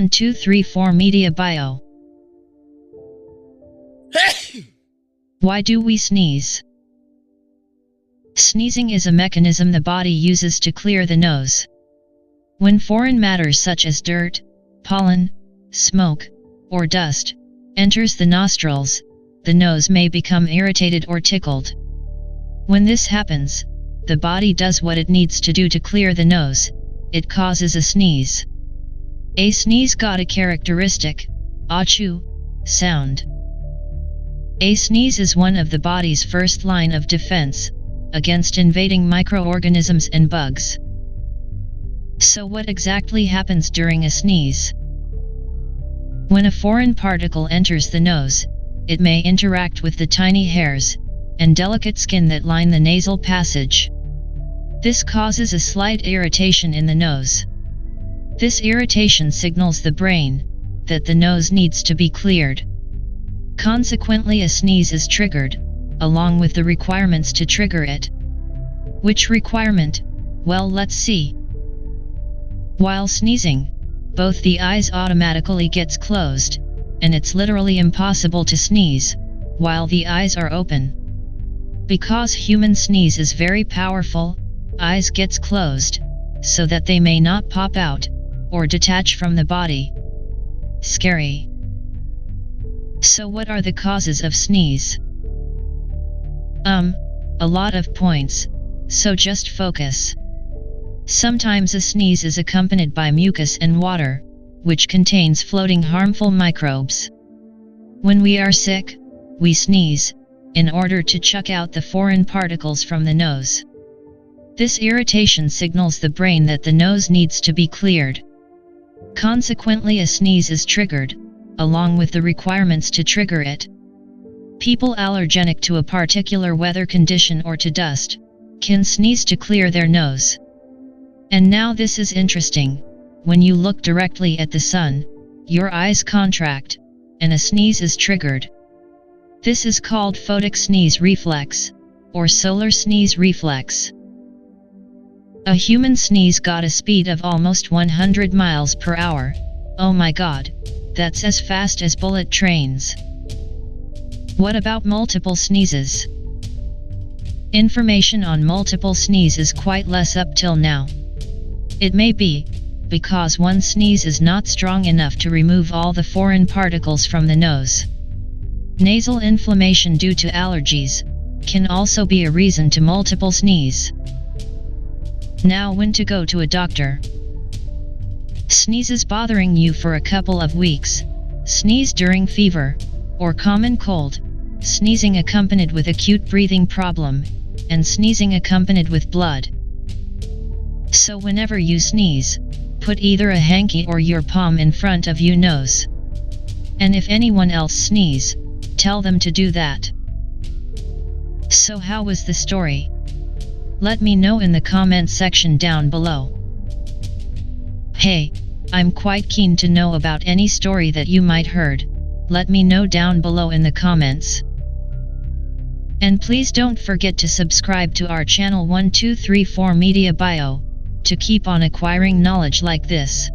1234 Media Bio. Why do we sneeze? Sneezing is a mechanism the body uses to clear the nose. When foreign matters such as dirt, pollen, smoke, or dust enters the nostrils, the nose may become irritated or tickled. When this happens, the body does what it needs to do to clear the nose. It causes a sneeze. A sneeze got a characteristic achoo sound. A sneeze is one of the body's first line of defense against invading microorganisms and bugs. So what exactly happens during a sneeze? When a foreign particle enters the nose, it may interact with the tiny hairs and delicate skin that line the nasal passage. This causes a slight irritation in the nose. This irritation signals the brain that the nose needs to be cleared. Consequently, a sneeze is triggered, along with the requirements to trigger it. Which requirement? Well, let's see. While sneezing, both the eyes automatically gets closed, and it's literally impossible to sneeze while the eyes are open. Because human sneeze is very powerful, eyes gets closed, so that they may not pop out or detach from the body. Scary. So what are the causes of sneeze? A lot of points, so just focus. Sometimes a sneeze is accompanied by mucus and water, which contains floating harmful microbes. When we are sick, we sneeze in order to chuck out the foreign particles from the nose. This irritation signals the brain that the nose needs to be cleared. Consequently, a sneeze is triggered, along with the requirements to trigger it. People allergic to a particular weather condition or to dust can sneeze to clear their nose. And now this is interesting. When you look directly at the sun, your eyes contract, and a sneeze is triggered. This is called photic sneeze reflex, or solar sneeze reflex. A human sneeze got a speed of almost 100 miles per hour. Oh my god, that's as fast as bullet trains. What about multiple sneezes? Information on multiple sneeze is quite less up till now. It may be because one sneeze is not strong enough to remove all the foreign particles from the nose. Nasal inflammation due to allergies can also be a reason to multiple sneeze. Now, when to go to a doctor? Sneezes bothering you for a couple of weeks, sneeze during fever or common cold, sneezing accompanied with acute breathing problem, and sneezing accompanied with blood. So whenever you sneeze, put either a hanky or your palm in front of your nose. And if anyone else sneeze, tell them to do that. So how was the story? Let me know in the comment section down below. Hey, I'm quite keen to know about any story that you might heard. Let me know down below in the comments. And please don't forget to subscribe to our channel 1234 Media Bio to keep on acquiring knowledge like this.